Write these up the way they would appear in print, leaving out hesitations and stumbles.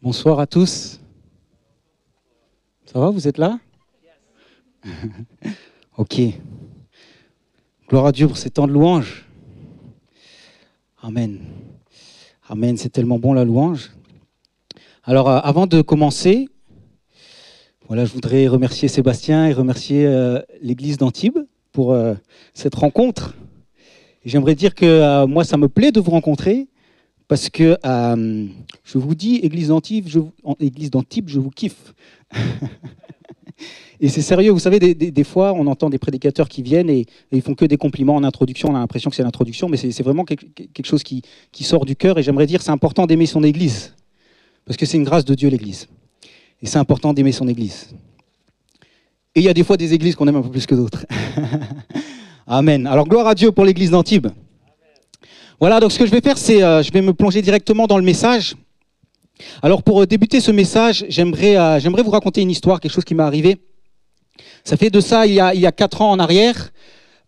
Bonsoir à tous. Ça va, vous êtes là? Ok. Gloire à Dieu pour ces temps de louange. Amen. Amen, c'est tellement bon la louange. Alors, avant de commencer, voilà, je voudrais remercier Sébastien et remercier l'église d'Antibes pour cette rencontre. Et j'aimerais dire que moi, ça me plaît de vous rencontrer parce que je vous dis, église d'Antibes, je vous kiffe. Et c'est sérieux, vous savez, des fois, on entend des prédicateurs qui viennent et ils font que des compliments en introduction. On a l'impression que c'est l'introduction, mais c'est vraiment quelque chose qui sort du cœur. Et j'aimerais dire, c'est important d'aimer son église, parce que c'est une grâce de Dieu, l'église. Et c'est important d'aimer son église. Et il y a des fois des églises qu'on aime un peu plus que d'autres. Amen. Alors, gloire à Dieu pour l'église d'Antibes. Voilà, donc ce que je vais faire, c'est je vais me plonger directement dans le message. Alors, pour débuter ce message, j'aimerais vous raconter une histoire, quelque chose qui m'est arrivé. Ça fait de ça il y a 4 ans en arrière.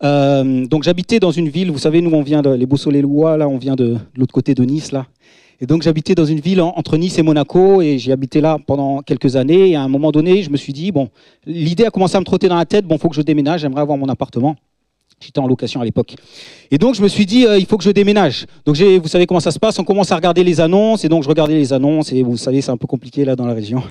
Donc j'habitais dans une ville, vous savez, nous on vient les Beausoleil-Lois, là on vient de l'autre côté de Nice là. Et donc j'habitais dans une ville entre Nice et Monaco et j'ai habité là pendant quelques années. Et à un moment donné, je me suis dit bon, l'idée a commencé à me trotter dans la tête. Bon, faut que je déménage, j'aimerais avoir mon appartement. J'étais en location à l'époque. Et donc, je me suis dit, il faut que je déménage. Donc, vous savez comment ça se passe, on commence à regarder les annonces. Et donc, je regardais les annonces. Et vous savez, c'est un peu compliqué là dans la région.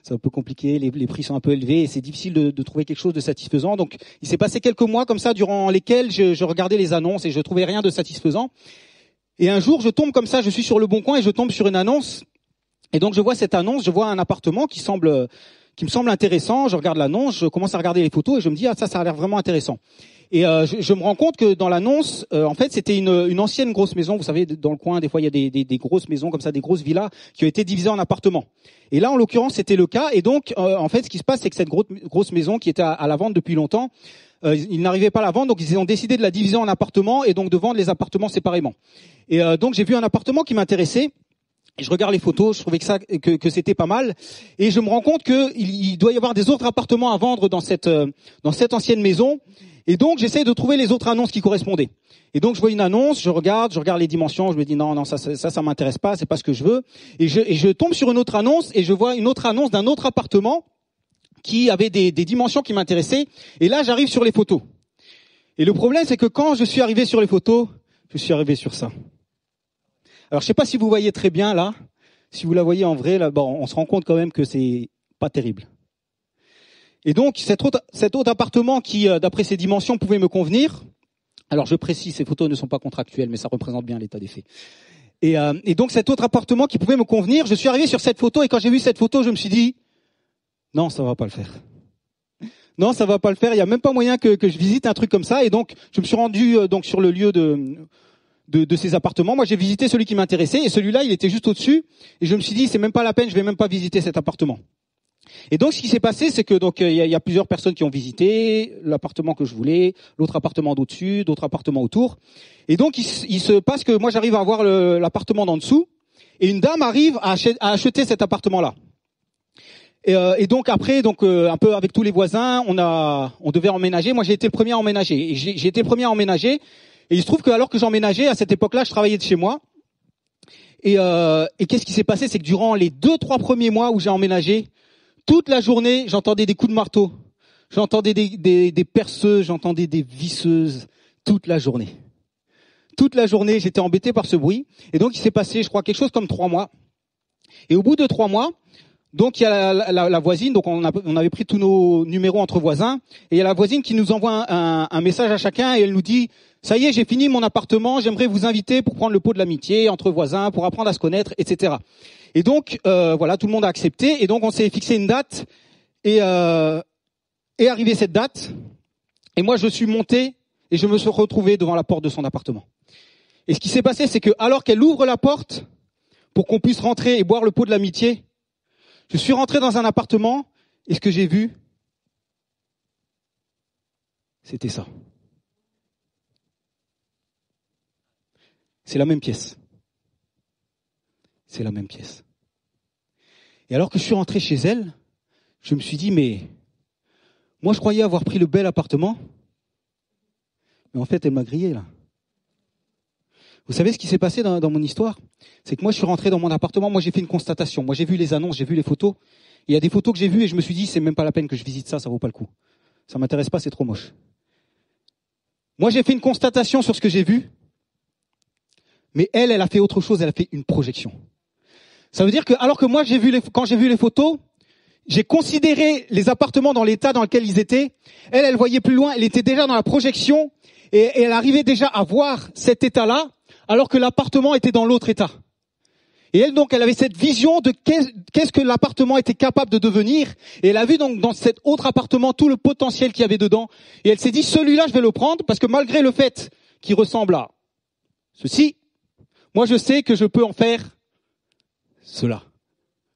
C'est un peu compliqué, les prix sont un peu élevés. Et c'est difficile de trouver quelque chose de satisfaisant. Donc, il s'est passé quelques mois comme ça, durant lesquels je regardais les annonces et je trouvais rien de satisfaisant. Et un jour, je tombe comme ça, je suis sur Le Bon Coin et je tombe sur une annonce. Et donc, je vois cette annonce, je vois un appartement qui me semble intéressant. Je regarde l'annonce, je commence à regarder les photos et je me dis, ah, ça a l'air vraiment intéressant. Et je me rends compte que dans l'annonce, en fait, c'était une ancienne grosse maison. Vous savez, dans le coin, des fois, il y a des grosses maisons comme ça, des grosses villas qui ont été divisées en appartements. Et là, en l'occurrence, c'était le cas. Et donc, en fait, ce qui se passe, c'est que cette grosse maison qui était à la vente depuis longtemps, ils n'arrivaient pas à la vendre, donc ils ont décidé de la diviser en appartements et donc de vendre les appartements séparément. Et donc, j'ai vu un appartement qui m'intéressait. Et je regarde les photos, je trouvais que c'était pas mal, et je me rends compte qu'il doit y avoir des autres appartements à vendre dans cette ancienne maison, et donc j'essaie de trouver les autres annonces qui correspondaient. Et donc je vois une annonce, je regarde les dimensions, je me dis non ça m'intéresse pas, c'est pas ce que je veux, et je tombe sur une autre annonce et je vois une autre annonce d'un autre appartement qui avait des dimensions qui m'intéressaient, et là j'arrive sur les photos. Et le problème c'est que quand je suis arrivé sur les photos, je suis arrivé sur ça. Alors, je sais pas si vous voyez très bien là. Si vous la voyez en vrai, là, bon, on se rend compte quand même que c'est pas terrible. Et donc, cet autre appartement qui, d'après ses dimensions, pouvait me convenir. Alors, je précise, ces photos ne sont pas contractuelles, mais ça représente bien l'état des faits. Et donc, cet autre appartement qui pouvait me convenir, je suis arrivé sur cette photo et quand j'ai vu cette photo, je me suis dit, non, ça va pas le faire. Non, ça va pas le faire. Il y a même pas moyen que je visite un truc comme ça. Et donc, je me suis rendu donc sur le lieu de ces appartements. Moi, j'ai visité celui qui m'intéressait et celui-là, il était juste au-dessus. Et je me suis dit, c'est même pas la peine, je vais même pas visiter cet appartement. Et donc, ce qui s'est passé, c'est que donc il y a plusieurs personnes qui ont visité l'appartement que je voulais, l'autre appartement d'au-dessus, d'autres appartements autour. Et donc, il se passe que moi, j'arrive à avoir l'appartement d'en dessous et une dame arrive à acheter cet appartement-là. Et donc après, un peu avec tous les voisins, on devait emménager. Moi, j'ai été le premier à emménager. Et j'ai été le premier à emménager. Et il se trouve que alors que j'emménageais, à cette époque-là, je travaillais de chez moi. Et qu'est-ce qui s'est passé, c'est que durant les 2-3 premiers mois où j'ai emménagé, toute la journée, j'entendais des coups de marteau, j'entendais des perceuses, j'entendais des visseuses, toute la journée. Toute la journée, j'étais embêté par ce bruit. Et donc, il s'est passé, je crois, quelque chose comme 3 mois. Et au bout de 3 mois, donc il y a la voisine, donc on avait pris tous nos numéros entre voisins, et il y a la voisine qui nous envoie un message à chacun et elle nous dit: ça y est, j'ai fini mon appartement, j'aimerais vous inviter pour prendre le pot de l'amitié entre voisins, pour apprendre à se connaître, etc. Et donc voilà, tout le monde a accepté, et donc on s'est fixé une date, et arrivé cette date, et moi je suis monté et je me suis retrouvé devant la porte de son appartement. Et ce qui s'est passé, c'est que alors qu'elle ouvre la porte pour qu'on puisse rentrer et boire le pot de l'amitié, je suis rentré dans un appartement et ce que j'ai vu, c'était ça. C'est la même pièce. C'est la même pièce. Et alors que je suis rentré chez elle, je me suis dit, mais moi je croyais avoir pris le bel appartement, mais en fait elle m'a grillé là. Vous savez ce qui s'est passé dans mon histoire? C'est que moi, je suis rentré dans mon appartement, moi j'ai fait une constatation. Moi j'ai vu les annonces, j'ai vu les photos. Il y a des photos que j'ai vues et je me suis dit, c'est même pas la peine que je visite ça vaut pas le coup. Ça m'intéresse pas, c'est trop moche. Moi j'ai fait une constatation sur ce que j'ai vu, mais elle a fait autre chose, elle a fait une projection. Ça veut dire que, alors que moi quand j'ai vu les photos, j'ai considéré les appartements dans l'état dans lequel ils étaient. Elle voyait plus loin, elle était déjà dans la projection et elle arrivait déjà à voir cet état-là, alors que l'appartement était dans l'autre état. Et elle, donc, elle avait cette vision de qu'est-ce que l'appartement était capable de devenir. Et elle a vu donc dans cet autre appartement tout le potentiel qu'il y avait dedans. Et elle s'est dit, celui-là, je vais le prendre parce que malgré le fait qu'il ressemble à ceci, moi, je sais que je peux en faire cela.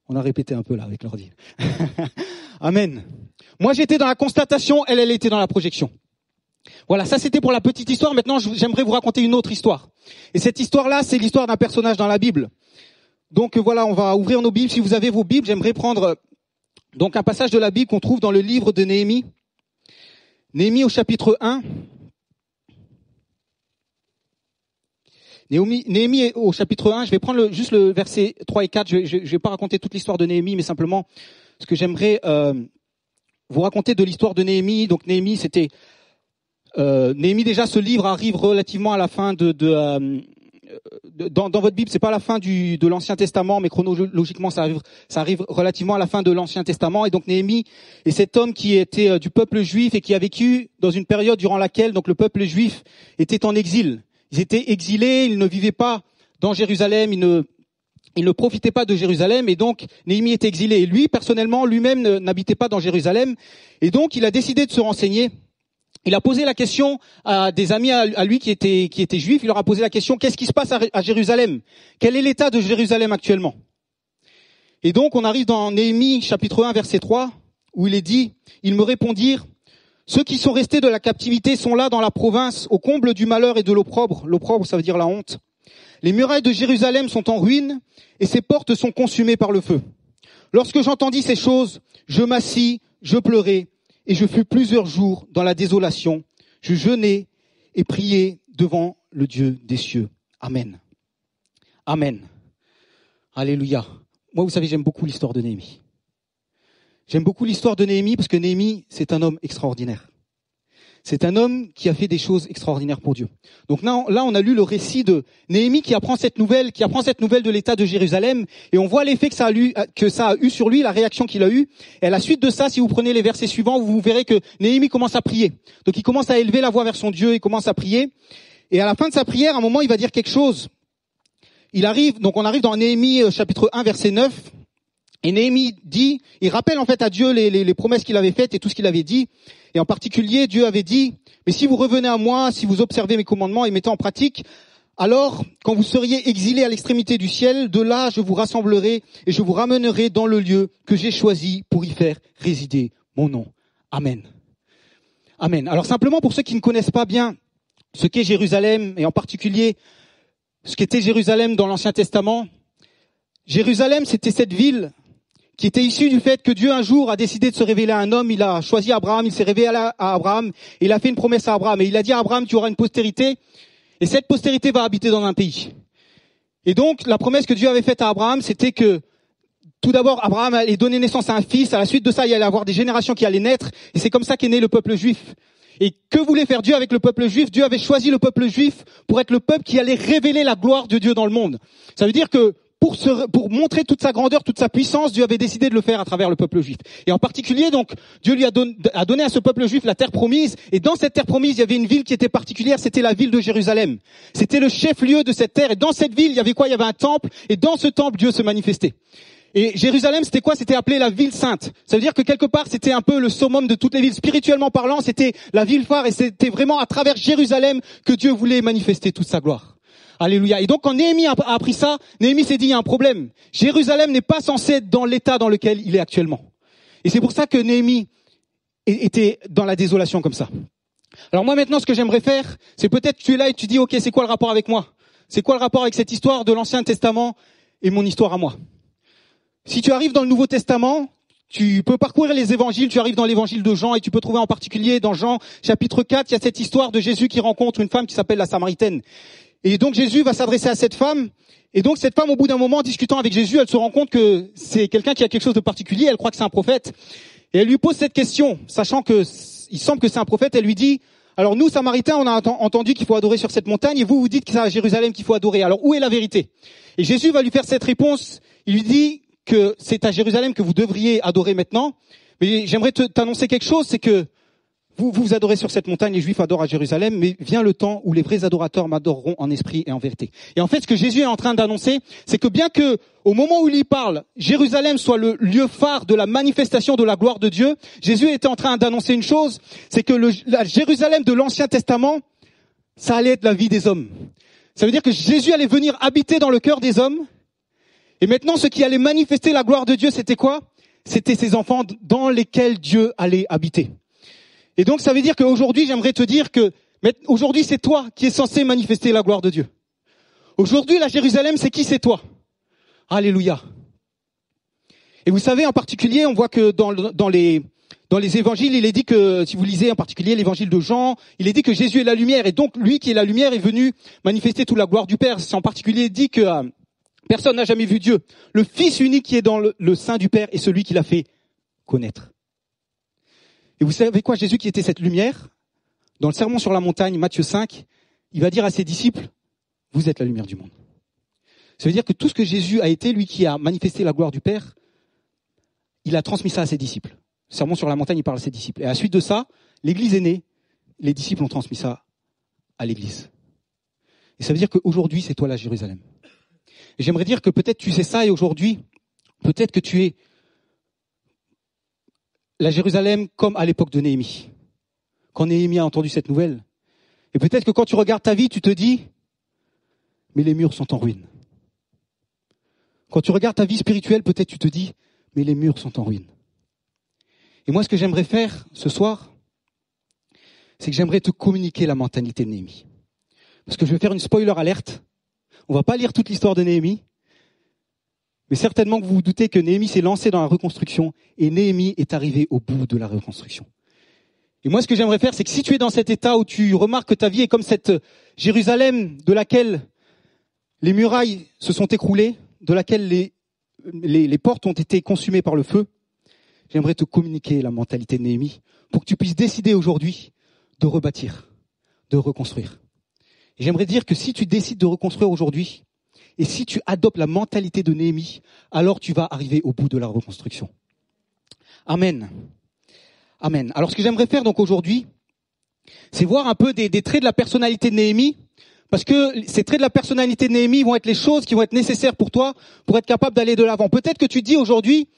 On a répété un peu là avec l'ordi. Amen. Moi, j'étais dans la constatation, elle était dans la projection. Voilà, ça c'était pour la petite histoire. Maintenant, j'aimerais vous raconter une autre histoire. Et cette histoire-là, c'est l'histoire d'un personnage dans la Bible. Donc voilà, on va ouvrir nos Bibles. Si vous avez vos Bibles, j'aimerais prendre donc un passage de la Bible qu'on trouve dans le livre de Néhémie. Néhémie au chapitre 1. Néhémie au chapitre 1, je vais prendre juste le verset 3 et 4. Je vais pas raconter toute l'histoire de Néhémie, mais simplement ce que j'aimerais vous raconter de l'histoire de Néhémie. Donc Néhémie, c'était... Néhémie, déjà, ce livre arrive relativement à la fin dans votre Bible, c'est pas la fin de l'Ancien Testament, mais chronologiquement, ça arrive relativement à la fin de l'Ancien Testament. Et donc Néhémie est cet homme qui était du peuple juif et qui a vécu dans une période durant laquelle donc le peuple juif était en exil. Ils étaient exilés, ils ne vivaient pas dans Jérusalem, ils ne profitaient pas de Jérusalem, et donc Néhémie était exilé. Et lui, personnellement, lui-même n'habitait pas dans Jérusalem, et donc il a décidé de se renseigner. Il a posé la question à des amis à lui qui étaient juifs. Il leur a posé la question, qu'est-ce qui se passe à Jérusalem? Quel est l'état de Jérusalem actuellement? Et donc on arrive dans Néhémie chapitre 1 verset 3 où il est dit, ils me répondirent, ceux qui sont restés de la captivité sont là dans la province, au comble du malheur et de l'opprobre. L'opprobre, ça veut dire la honte. Les murailles de Jérusalem sont en ruine et ses portes sont consumées par le feu. Lorsque j'entendis ces choses, je m'assis, je pleurai. Et je fus plusieurs jours dans la désolation. Je jeûnai et priai devant le Dieu des cieux. Amen. Amen. Alléluia. Moi, vous savez, j'aime beaucoup l'histoire de Néhémie. J'aime beaucoup l'histoire de Néhémie parce que Néhémie, c'est un homme extraordinaire. C'est un homme qui a fait des choses extraordinaires pour Dieu. Donc là, on a lu le récit de Néhémie qui apprend cette nouvelle de l'état de Jérusalem, et on voit l'effet que ça a eu sur lui, la réaction qu'il a eue. Et à la suite de ça, si vous prenez les versets suivants, vous verrez que Néhémie commence à prier. Donc il commence à élever la voix vers son Dieu, il commence à prier. Et à la fin de sa prière, à un moment, il va dire quelque chose. On arrive dans Néhémie chapitre 1 verset 9. Et Néhémie dit, il rappelle en fait à Dieu les promesses qu'il avait faites et tout ce qu'il avait dit. Et en particulier, Dieu avait dit, mais si vous revenez à moi, si vous observez mes commandements et mettez en pratique, alors, quand vous seriez exilés à l'extrémité du ciel, de là, je vous rassemblerai et je vous ramènerai dans le lieu que j'ai choisi pour y faire résider mon nom. Amen. Amen. Alors simplement pour ceux qui ne connaissent pas bien ce qu'est Jérusalem, et en particulier ce qu'était Jérusalem dans l'Ancien Testament, Jérusalem, c'était cette ville qui était issue du fait que Dieu un jour a décidé de se révéler à un homme. Il a choisi Abraham, il s'est révélé à Abraham, et il a fait une promesse à Abraham. Et il a dit à Abraham, tu auras une postérité, et cette postérité va habiter dans un pays. Et donc, la promesse que Dieu avait faite à Abraham, c'était que, tout d'abord, Abraham allait donner naissance à un fils. À la suite de ça, il allait avoir des générations qui allaient naître. Et c'est comme ça qu'est né le peuple juif. Et que voulait faire Dieu avec le peuple juif? Dieu avait choisi le peuple juif pour être le peuple qui allait révéler la gloire de Dieu dans le monde. Ça veut dire que, pour montrer toute sa grandeur, toute sa puissance, Dieu avait décidé de le faire à travers le peuple juif. Et en particulier, donc, Dieu lui a donné à ce peuple juif la terre promise. Et dans cette terre promise, il y avait une ville qui était particulière, c'était la ville de Jérusalem. C'était le chef-lieu de cette terre. Et dans cette ville, il y avait quoi? Il y avait un temple. Et dans ce temple, Dieu se manifestait. Et Jérusalem, c'était quoi? C'était appelé la ville sainte. Ça veut dire que quelque part, c'était un peu le summum de toutes les villes. Spirituellement parlant, c'était la ville phare. Et c'était vraiment à travers Jérusalem que Dieu voulait manifester toute sa gloire. Alléluia. Et donc, quand Néhémie a appris ça, Néhémie s'est dit, il y a un problème. Jérusalem n'est pas censé être dans l'état dans lequel il est actuellement. Et c'est pour ça que Néhémie était dans la désolation comme ça. Alors moi, maintenant, ce que j'aimerais faire, c'est peut-être que tu es là et tu dis, ok, c'est quoi le rapport avec moi? C'est quoi le rapport avec cette histoire de l'Ancien Testament et mon histoire à moi? Si tu arrives dans le Nouveau Testament, tu peux parcourir les évangiles, tu arrives dans l'évangile de Jean et tu peux trouver en particulier dans Jean chapitre 4, il y a cette histoire de Jésus qui rencontre une femme qui s'appelle la Samaritaine. Et donc Jésus va s'adresser à cette femme. Et donc cette femme, au bout d'un moment, discutant avec Jésus, elle se rend compte que c'est quelqu'un qui a quelque chose de particulier. Elle croit que c'est un prophète. Et elle lui pose cette question, sachant que il semble que c'est un prophète. Elle lui dit, alors nous, Samaritains, on a entendu qu'il faut adorer sur cette montagne, et vous dites que c'est à Jérusalem qu'il faut adorer. Alors où est la vérité? Et Jésus va lui faire cette réponse. Il lui dit que c'est à Jérusalem que vous devriez adorer maintenant. Mais j'aimerais t'annoncer quelque chose, c'est que vous adorez sur cette montagne, les Juifs adorent à Jérusalem, mais vient le temps où les vrais adorateurs m'adoreront en esprit et en vérité. Et en fait, ce que Jésus est en train d'annoncer, c'est que bien que, au moment où il y parle, Jérusalem soit le lieu phare de la manifestation de la gloire de Dieu, Jésus était en train d'annoncer une chose, c'est que la Jérusalem de l'Ancien Testament, ça allait être la vie des hommes. Ça veut dire que Jésus allait venir habiter dans le cœur des hommes, et maintenant, ce qui allait manifester la gloire de Dieu, c'était quoi? C'était ses enfants dans lesquels Dieu allait habiter. Et donc, ça veut dire qu'aujourd'hui, j'aimerais te dire que aujourd'hui, c'est toi qui es censé manifester la gloire de Dieu. Aujourd'hui, la Jérusalem, c'est qui? C'est toi. Alléluia. Et vous savez, en particulier, on voit que dans les évangiles, il est dit que, si vous lisez en particulier l'évangile de Jean, il est dit que Jésus est la lumière. Et donc, lui qui est la lumière est venu manifester toute la gloire du Père. C'est en particulier dit que personne n'a jamais vu Dieu. Le Fils unique qui est dans le sein du Père est celui qui l'a fait connaître. Et vous savez quoi, Jésus qui était cette lumière, dans le sermon sur la montagne, Matthieu 5, il va dire à ses disciples, vous êtes la lumière du monde. Ça veut dire que tout ce que Jésus a été, lui qui a manifesté la gloire du Père, il a transmis ça à ses disciples. Le sermon sur la montagne, il parle à ses disciples. Et à la suite de ça, l'Église est née, les disciples ont transmis ça à l'Église. Et ça veut dire qu'aujourd'hui, c'est toi la Jérusalem. Et j'aimerais dire que peut-être tu sais ça et aujourd'hui, peut-être que tu es la Jérusalem comme à l'époque de Néhémie. Quand Néhémie a entendu cette nouvelle. Et peut-être que quand tu regardes ta vie, tu te dis, mais les murs sont en ruine. Quand tu regardes ta vie spirituelle, peut-être tu te dis, mais les murs sont en ruine. Et moi, ce que j'aimerais faire ce soir, c'est que j'aimerais te communiquer la mentalité de Néhémie. Parce que je vais faire une spoiler alerte. On va pas lire toute l'histoire de Néhémie. Mais certainement que vous vous doutez que Néhémie s'est lancé dans la reconstruction et Néhémie est arrivé au bout de la reconstruction. Et moi, ce que j'aimerais faire, c'est que si tu es dans cet état où tu remarques que ta vie est comme cette Jérusalem de laquelle les murailles se sont écroulées, de laquelle les portes ont été consumées par le feu, j'aimerais te communiquer la mentalité de Néhémie pour que tu puisses décider aujourd'hui de rebâtir, de reconstruire. Et j'aimerais dire que si tu décides de reconstruire aujourd'hui, et si tu adoptes la mentalité de Néhémie, alors tu vas arriver au bout de la reconstruction. Amen. Amen. Alors ce que j'aimerais faire donc aujourd'hui, c'est voir un peu des traits de la personnalité de Néhémie, parce que ces traits de la personnalité de Néhémie vont être les choses qui vont être nécessaires pour toi, pour être capable d'aller de l'avant. Peut-être que tu te dis aujourd'hui,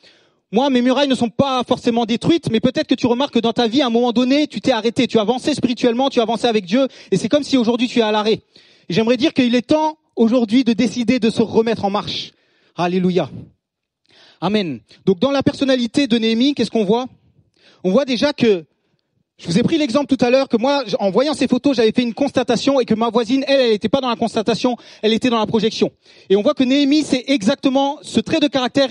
moi mes murailles ne sont pas forcément détruites, mais peut-être que tu remarques que dans ta vie, à un moment donné, tu t'es arrêté, tu as avancé spirituellement, tu as avancé avec Dieu, et c'est comme si aujourd'hui tu es à l'arrêt. Et j'aimerais dire qu'il est temps aujourd'hui de décider de se remettre en marche. Alléluia. Amen. Donc dans la personnalité de Néhémie, qu'est-ce qu'on voit? On voit déjà que, je vous ai pris l'exemple tout à l'heure, que moi, en voyant ces photos, j'avais fait une constatation et que ma voisine, elle n'était pas dans la constatation, elle était dans la projection. Et on voit que Néhémie, c'est exactement ce trait de caractère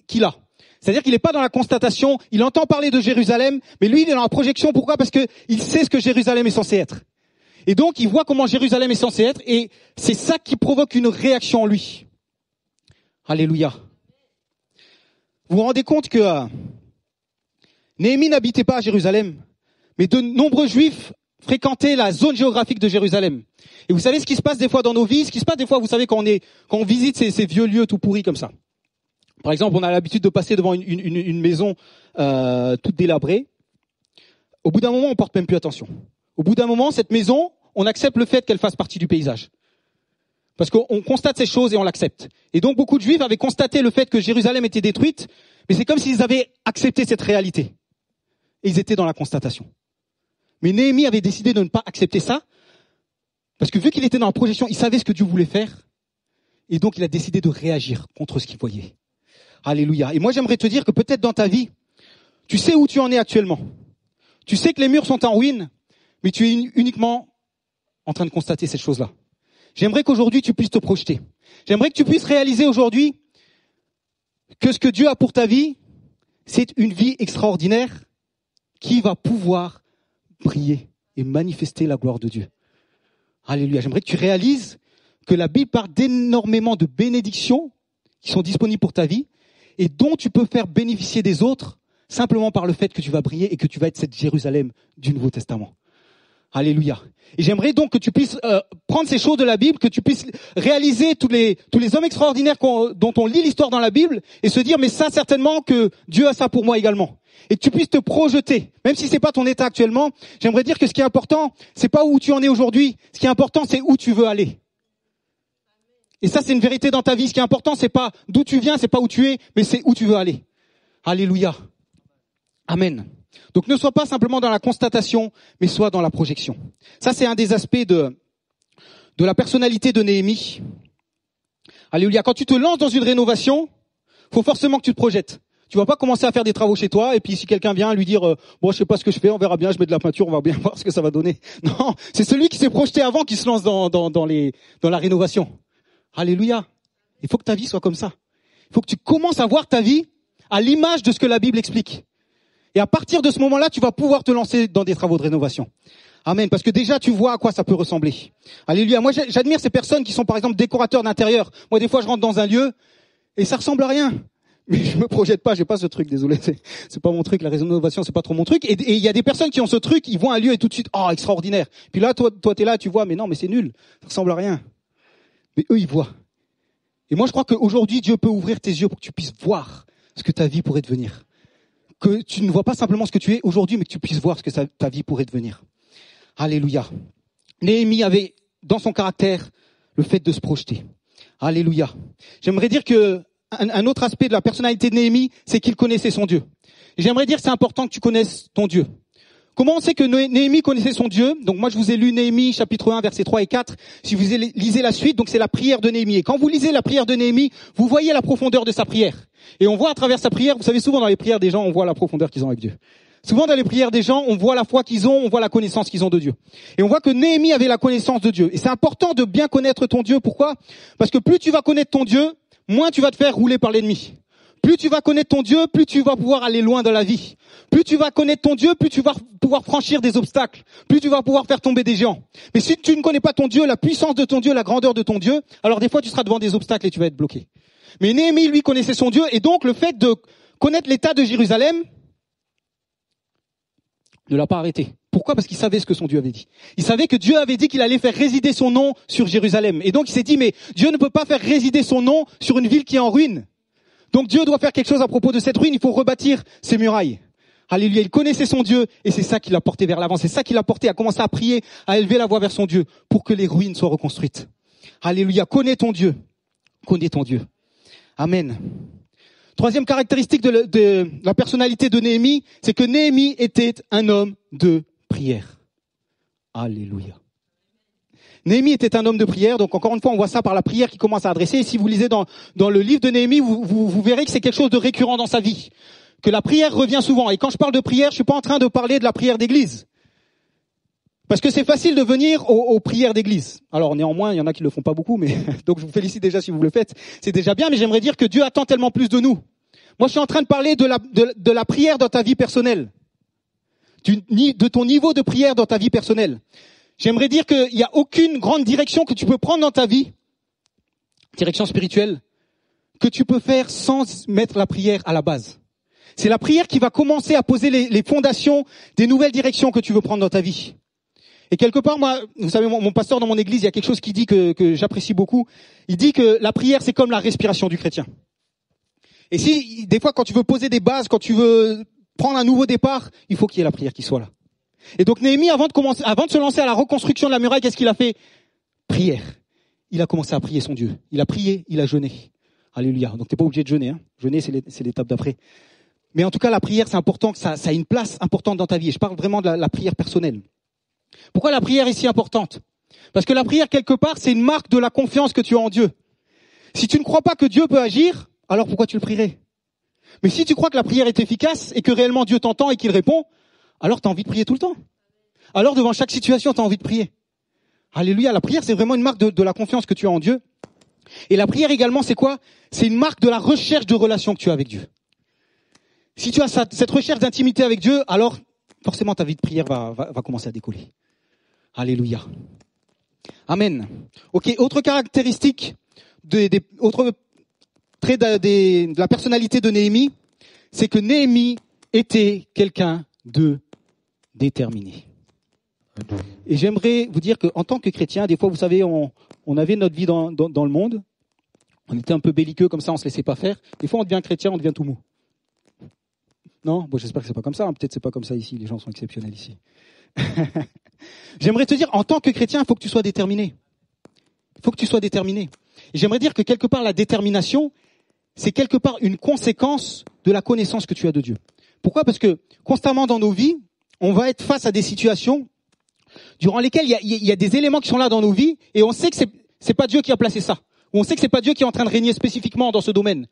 qu'il a. C'est-à-dire qu'il n'est pas dans la constatation, il entend parler de Jérusalem, mais lui, il est dans la projection. Pourquoi? Parce que il sait ce que Jérusalem est censé être. Et donc, il voit comment Jérusalem est censé être, et c'est ça qui provoque une réaction en lui. Alléluia. Vous vous rendez compte que Néhémie n'habitait pas à Jérusalem, mais de nombreux Juifs fréquentaient la zone géographique de Jérusalem. Et vous savez ce qui se passe des fois dans nos vies, ce qui se passe des fois, vous savez, quand on visite ces vieux lieux tout pourris comme ça. Par exemple, on a l'habitude de passer devant une maison toute délabrée. Au bout d'un moment, on porte même plus attention. Au bout d'un moment, cette maison, on accepte le fait qu'elle fasse partie du paysage. Parce qu'on constate ces choses et on l'accepte. Et donc beaucoup de Juifs avaient constaté le fait que Jérusalem était détruite, mais c'est comme s'ils avaient accepté cette réalité. Et ils étaient dans la constatation. Mais Néhémie avait décidé de ne pas accepter ça, parce que vu qu'il était dans la projection, il savait ce que Dieu voulait faire, et donc il a décidé de réagir contre ce qu'il voyait. Alléluia. Et moi j'aimerais te dire que peut-être dans ta vie, tu sais où tu en es actuellement. Tu sais que les murs sont en ruine, mais tu es uniquement en train de constater cette chose-là. J'aimerais qu'aujourd'hui tu puisses te projeter. J'aimerais que tu puisses réaliser aujourd'hui que ce que Dieu a pour ta vie, c'est une vie extraordinaire qui va pouvoir briller et manifester la gloire de Dieu. Alléluia. J'aimerais que tu réalises que la Bible parle d'énormément de bénédictions qui sont disponibles pour ta vie et dont tu peux faire bénéficier des autres simplement par le fait que tu vas briller et que tu vas être cette Jérusalem du Nouveau Testament. Alléluia. Et j'aimerais donc que tu puisses prendre ces choses de la Bible, que tu puisses réaliser tous les hommes extraordinaires dont on lit l'histoire dans la Bible et se dire mais ça certainement que Dieu a ça pour moi également. Et que tu puisses te projeter, même si c'est pas ton état actuellement. J'aimerais dire que ce qui est important, c'est pas où tu en es aujourd'hui. Ce qui est important, c'est où tu veux aller. Et ça, c'est une vérité dans ta vie. Ce qui est important, c'est pas d'où tu viens, c'est pas où tu es, mais c'est où tu veux aller. Alléluia. Amen. Donc ne sois pas simplement dans la constatation, mais sois dans la projection. Ça, c'est un des aspects de la personnalité de Néhémie. Alléluia. Quand tu te lances dans une rénovation, faut forcément que tu te projettes. Tu vas pas commencer à faire des travaux chez toi et puis si quelqu'un vient lui dire bon je sais pas ce que je fais, on verra bien, je mets de la peinture, on va bien voir ce que ça va donner. Non, c'est celui qui s'est projeté avant qui se lance dans la rénovation. Alléluia. Il faut que ta vie soit comme ça. Il faut que tu commences à voir ta vie à l'image de ce que la Bible explique. Et à partir de ce moment-là, tu vas pouvoir te lancer dans des travaux de rénovation. Amen. Parce que déjà, tu vois à quoi ça peut ressembler. Alléluia. Moi, j'admire ces personnes qui sont par exemple décorateurs d'intérieur. Moi, des fois, je rentre dans un lieu et ça ressemble à rien. Mais je me projette pas, j'ai pas ce truc, désolé, c'est pas mon truc, la rénovation, c'est pas trop mon truc. Et il y a des personnes qui ont ce truc, ils voient un lieu et tout de suite, oh, extraordinaire. Puis là, toi t'es là, tu vois, mais non, mais c'est nul, ça ressemble à rien. Mais eux, ils voient. Et moi, je crois qu'aujourd'hui, Dieu peut ouvrir tes yeux pour que tu puisses voir ce que ta vie pourrait devenir. Que tu ne vois pas simplement ce que tu es aujourd'hui, mais que tu puisses voir ce que ta vie pourrait devenir. Alléluia. Néhémie avait, dans son caractère, le fait de se projeter. Alléluia. J'aimerais dire que un autre aspect de la personnalité de Néhémie, c'est qu'il connaissait son Dieu. Et j'aimerais dire que c'est important que tu connaisses ton Dieu. Comment on sait que Néhémie connaissait son Dieu? Donc moi je vous ai lu Néhémie chapitre 1 versets 3 et 4. Si vous lisez la suite, donc c'est la prière de Néhémie. Et quand vous lisez la prière de Néhémie, vous voyez la profondeur de sa prière. Et on voit à travers sa prière, vous savez souvent dans les prières des gens, on voit la profondeur qu'ils ont avec Dieu. Souvent dans les prières des gens, on voit la foi qu'ils ont, on voit la connaissance qu'ils ont de Dieu. Et on voit que Néhémie avait la connaissance de Dieu. Et c'est important de bien connaître ton Dieu. Pourquoi? Parce que plus tu vas connaître ton Dieu, moins tu vas te faire rouler par l'ennemi. Plus tu vas connaître ton Dieu, plus tu vas pouvoir aller loin dans la vie. Plus tu vas connaître ton Dieu, plus tu vas pouvoir franchir des obstacles. Plus tu vas pouvoir faire tomber des géants. Mais si tu ne connais pas ton Dieu, la puissance de ton Dieu, la grandeur de ton Dieu, alors des fois tu seras devant des obstacles et tu vas être bloqué. Mais Néhémie, lui, connaissait son Dieu. Et donc le fait de connaître l'état de Jérusalem ne l'a pas arrêté. Pourquoi? Parce qu'il savait ce que son Dieu avait dit. Il savait que Dieu avait dit qu'il allait faire résider son nom sur Jérusalem. Et donc il s'est dit, mais Dieu ne peut pas faire résider son nom sur une ville qui est en ruine. Donc Dieu doit faire quelque chose à propos de cette ruine, il faut rebâtir ses murailles. Alléluia, il connaissait son Dieu et c'est ça qui l'a porté vers l'avant. C'est ça qui l'a porté à commencer à prier, à élever la voix vers son Dieu pour que les ruines soient reconstruites. Alléluia, connais ton Dieu. Connais ton Dieu. Amen. Troisième caractéristique de la personnalité de Néhémie, c'est que Néhémie était un homme de prière. Alléluia. Néhémie était un homme de prière, donc encore une fois, on voit ça par la prière qui commence à adresser. Et si vous lisez dans le livre de Néhémie, vous verrez que c'est quelque chose de récurrent dans sa vie, que la prière revient souvent. Et quand je parle de prière, je suis pas en train de parler de la prière d'église, parce que c'est facile de venir aux prières d'église. Alors néanmoins, il y en a qui le font pas beaucoup, mais donc je vous félicite déjà si vous le faites, c'est déjà bien. Mais j'aimerais dire que Dieu attend tellement plus de nous. Moi, je suis en train de parler de la prière dans ta vie personnelle, de ton niveau de prière dans ta vie personnelle. J'aimerais dire qu'il n'y a aucune grande direction que tu peux prendre dans ta vie, direction spirituelle, que tu peux faire sans mettre la prière à la base. C'est la prière qui va commencer à poser les fondations des nouvelles directions que tu veux prendre dans ta vie. Et quelque part, moi, vous savez, mon pasteur dans mon église, il y a quelque chose qui dit que j'apprécie beaucoup. Il dit que la prière, c'est comme la respiration du chrétien. Et si, des fois, quand tu veux poser des bases, quand tu veux prendre un nouveau départ, il faut qu'il y ait la prière qui soit là. Et donc Néhémie, avant de se lancer à la reconstruction de la muraille, qu'est-ce qu'il a fait? Prière. Il a commencé à prier son Dieu. Il a prié, il a jeûné. Alléluia. Donc t'es pas obligé de jeûner, hein. Jeûner, c'est l'étape d'après. Mais en tout cas, la prière, c'est important que ça a une place importante dans ta vie. Et je parle vraiment de la prière personnelle. Pourquoi la prière est si importante? Parce que la prière, quelque part, c'est une marque de la confiance que tu as en Dieu. Si tu ne crois pas que Dieu peut agir, alors pourquoi tu le prierais? Mais si tu crois que la prière est efficace et que réellement Dieu t'entend et qu'il répond, alors tu as envie de prier tout le temps. Alors devant chaque situation, tu as envie de prier. Alléluia, la prière, c'est vraiment une marque de la confiance que tu as en Dieu. Et la prière également, c'est quoi? C'est une marque de la recherche de relation que tu as avec Dieu. Si tu as cette recherche d'intimité avec Dieu, alors forcément ta vie de prière va commencer à décoller. Alléluia. Amen. Ok, autre caractéristique, autre trait de la personnalité de Néhémie, c'est que Néhémie était quelqu'un de déterminé. Et j'aimerais vous dire qu'en tant que chrétien, des fois, vous savez, on avait notre vie dans le monde, on était un peu belliqueux comme ça, on se laissait pas faire. Des fois, on devient chrétien, on devient tout mou. Non, bon, j'espère que c'est pas comme ça. Hein. Peut-être c'est pas comme ça ici. Les gens sont exceptionnels ici. J'aimerais te dire, en tant que chrétien, il faut que tu sois déterminé. Il faut que tu sois déterminé. Et j'aimerais dire que quelque part, la détermination, c'est quelque part une conséquence de la connaissance que tu as de Dieu. Pourquoi ? Parce que constamment dans nos vies, on va être face à des situations durant lesquelles il y a des éléments qui sont là dans nos vies et on sait que c'est pas Dieu qui a placé ça. Ou on sait que c'est pas Dieu qui est en train de régner spécifiquement dans ce domaine.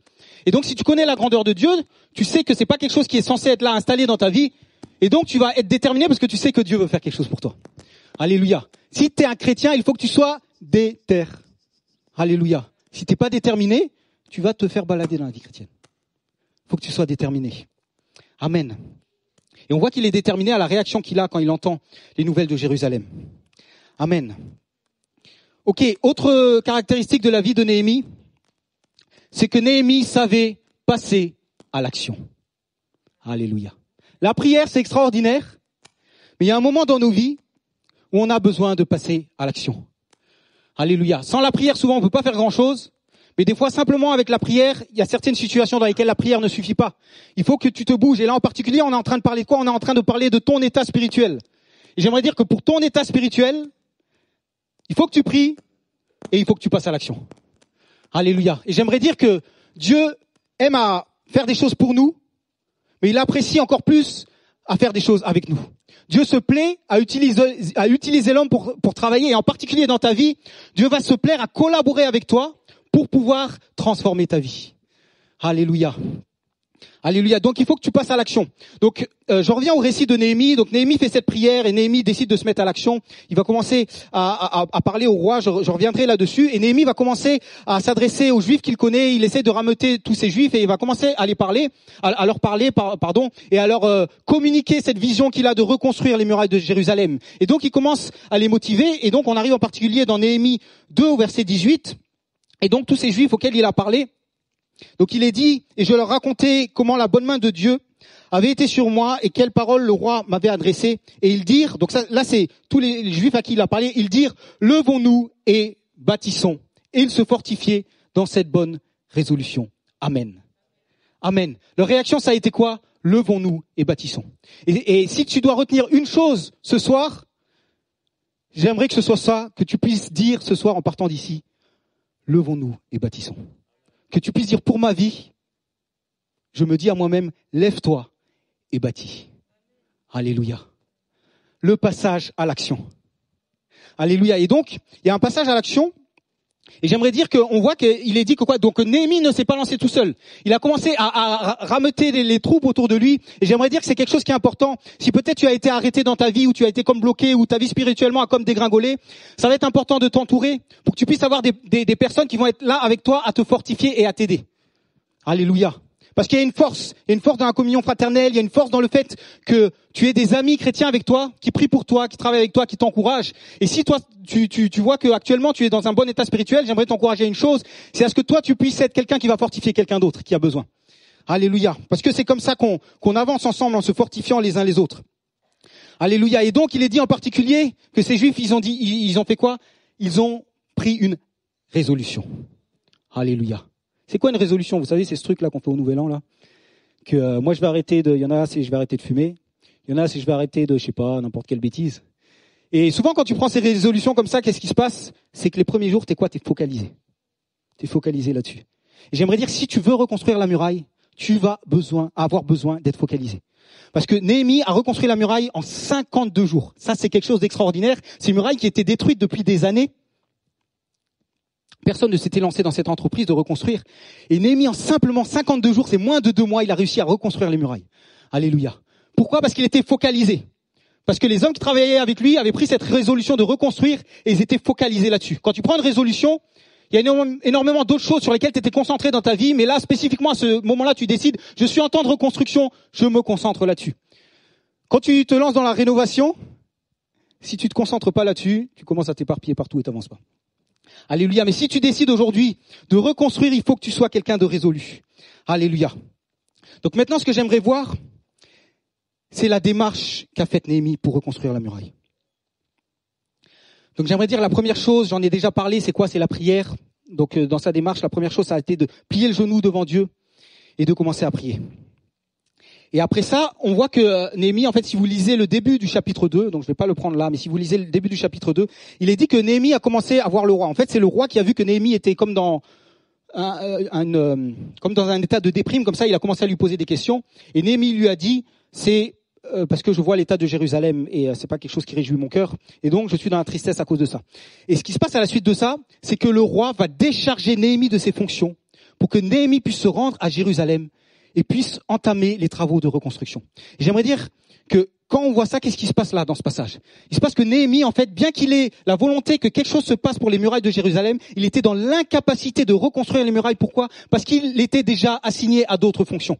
Et donc, si tu connais la grandeur de Dieu, tu sais que c'est pas quelque chose qui est censé être là installé dans ta vie. Et donc, tu vas être déterminé parce que tu sais que Dieu veut faire quelque chose pour toi. Alléluia. Si tu es un chrétien, il faut que tu sois déter. Alléluia. Si t'es pas déterminé, tu vas te faire balader dans la vie chrétienne. Il faut que tu sois déterminé. Amen. Et on voit qu'il est déterminé à la réaction qu'il a quand il entend les nouvelles de Jérusalem. Amen. Ok, autre caractéristique de la vie de Néhémie, c'est que Néhémie savait passer à l'action. Alléluia. La prière, c'est extraordinaire, mais il y a un moment dans nos vies où on a besoin de passer à l'action. Alléluia. Sans la prière, souvent, on ne peut pas faire grand-chose, mais des fois, simplement avec la prière, il y a certaines situations dans lesquelles la prière ne suffit pas. Il faut que tu te bouges. Et là, en particulier, on est en train de parler de quoi ? On est en train de parler de ton état spirituel. Et j'aimerais dire que pour ton état spirituel, il faut que tu pries et il faut que tu passes à l'action. Alléluia. Et j'aimerais dire que Dieu aime à faire des choses pour nous, mais il apprécie encore plus à faire des choses avec nous. Dieu se plaît à utiliser l'homme pour travailler, et en particulier dans ta vie, Dieu va se plaire à collaborer avec toi pour pouvoir transformer ta vie. Alléluia. Alléluia. Donc il faut que tu passes à l'action. Donc je reviens au récit de Néhémie. Donc Néhémie fait cette prière et Néhémie décide de se mettre à l'action. Il va commencer à parler au roi. Je reviendrai là-dessus. Et Néhémie va commencer à s'adresser aux Juifs qu'il connaît. Il essaie de rameuter tous ces Juifs et il va commencer à leur parler, et à leur communiquer cette vision qu'il a de reconstruire les murailles de Jérusalem. Et donc il commence à les motiver. Et donc on arrive en particulier dans Néhémie 2 au verset 18. Et donc tous ces Juifs auxquels il a parlé. Donc il est dit, et je leur racontais comment la bonne main de Dieu avait été sur moi et quelles paroles le roi m'avait adressées. Et ils dirent, donc ça, là c'est tous les Juifs à qui il a parlé, ils dirent, levons-nous et bâtissons. Et ils se fortifiaient dans cette bonne résolution. Amen. Amen. Leur réaction, ça a été quoi ? Levons-nous et bâtissons. Et si tu dois retenir une chose ce soir, j'aimerais que ce soit ça, que tu puisses dire ce soir en partant d'ici, levons-nous et bâtissons. Que tu puisses dire pour ma vie, je me dis à moi-même, lève-toi et bâtis. Alléluia. Le passage à l'action. Alléluia. Et donc, il y a un passage à l'action. Et j'aimerais dire qu'on voit qu'il est dit que quoi ? Donc Néhémie ne s'est pas lancé tout seul. Il a commencé à rameuter les troupes autour de lui. Et j'aimerais dire que c'est quelque chose qui est important. Si peut-être tu as été arrêté dans ta vie, ou tu as été comme bloqué, ou ta vie spirituellement a comme dégringolé, ça va être important de t'entourer pour que tu puisses avoir des personnes qui vont être là avec toi à te fortifier et à t'aider. Alléluia. Parce qu'il y a une force dans la communion fraternelle, il y a une force dans le fait que tu aies des amis chrétiens avec toi, qui prient pour toi, qui travaillent avec toi, qui t'encouragent. Et si toi, tu vois que actuellement tu es dans un bon état spirituel, j'aimerais t'encourager à une chose, c'est à ce que toi tu puisses être quelqu'un qui va fortifier quelqu'un d'autre qui a besoin. Alléluia. Parce que c'est comme ça qu'on avance ensemble en se fortifiant les uns les autres. Alléluia. Et donc il est dit en particulier que ces Juifs, ils ont fait quoi ? Ils ont pris une résolution. Alléluia. C'est quoi une résolution ? Vous savez, c'est ce truc-là qu'on fait au Nouvel An, là. Que moi, je vais arrêter il y en a, c'est je vais arrêter de fumer. Il y en a, c'est je vais arrêter de, je sais pas, n'importe quelle bêtise. Et souvent, quand tu prends ces résolutions comme ça, qu'est-ce qui se passe ? C'est que les premiers jours, t'es quoi ? T'es focalisé. T'es focalisé là-dessus. Et j'aimerais dire, si tu veux reconstruire la muraille, tu vas avoir besoin d'être focalisé. Parce que Néhémie a reconstruit la muraille en 52 jours. Ça, c'est quelque chose d'extraordinaire. C'est une muraille qui était détruite depuis des années. Personne ne s'était lancé dans cette entreprise de reconstruire. Et Néhémie, en simplement 52 jours, c'est moins de 2 mois, il a réussi à reconstruire les murailles. Alléluia. Pourquoi ? Parce qu'il était focalisé. Parce que les hommes qui travaillaient avec lui avaient pris cette résolution de reconstruire et ils étaient focalisés là-dessus. Quand tu prends une résolution, il y a énormément d'autres choses sur lesquelles tu étais concentré dans ta vie, mais là, spécifiquement à ce moment-là, tu décides, je suis en temps de reconstruction, je me concentre là-dessus. Quand tu te lances dans la rénovation, Si tu te concentres pas là-dessus, tu commences à t'éparpiller partout et t'avances pas. Alléluia. Mais si tu décides aujourd'hui de reconstruire, il faut que tu sois quelqu'un de résolu. Alléluia. Donc maintenant, ce que j'aimerais voir, c'est la démarche qu'a faite Néhémie pour reconstruire la muraille. Donc j'aimerais dire la première chose, j'en ai déjà parlé, c'est quoi? C'est la prière. Donc dans sa démarche, la première chose, ça a été de plier le genou devant Dieu et de commencer à prier. Et après ça, on voit que Néhémie, en fait, si vous lisez le début du chapitre 2, donc je vais pas le prendre là, mais si vous lisez le début du chapitre 2, il est dit que Néhémie a commencé à voir le roi. En fait, c'est le roi qui a vu que Néhémie était comme dans comme dans un état de déprime, comme ça, il a commencé à lui poser des questions. Et Néhémie lui a dit, c'est parce que je vois l'état de Jérusalem et c'est pas quelque chose qui réjouit mon cœur. Et donc, je suis dans la tristesse à cause de ça. Et ce qui se passe à la suite de ça, c'est que le roi va décharger Néhémie de ses fonctions pour que Néhémie puisse se rendre à Jérusalem et puisse entamer les travaux de reconstruction. Et j'aimerais dire que quand on voit ça, qu'est-ce qui se passe là dans ce passage? Il se passe que Néhémie, en fait, bien qu'il ait la volonté que quelque chose se passe pour les murailles de Jérusalem, il était dans l'incapacité de reconstruire les murailles. Pourquoi? Parce qu'il était déjà assigné à d'autres fonctions.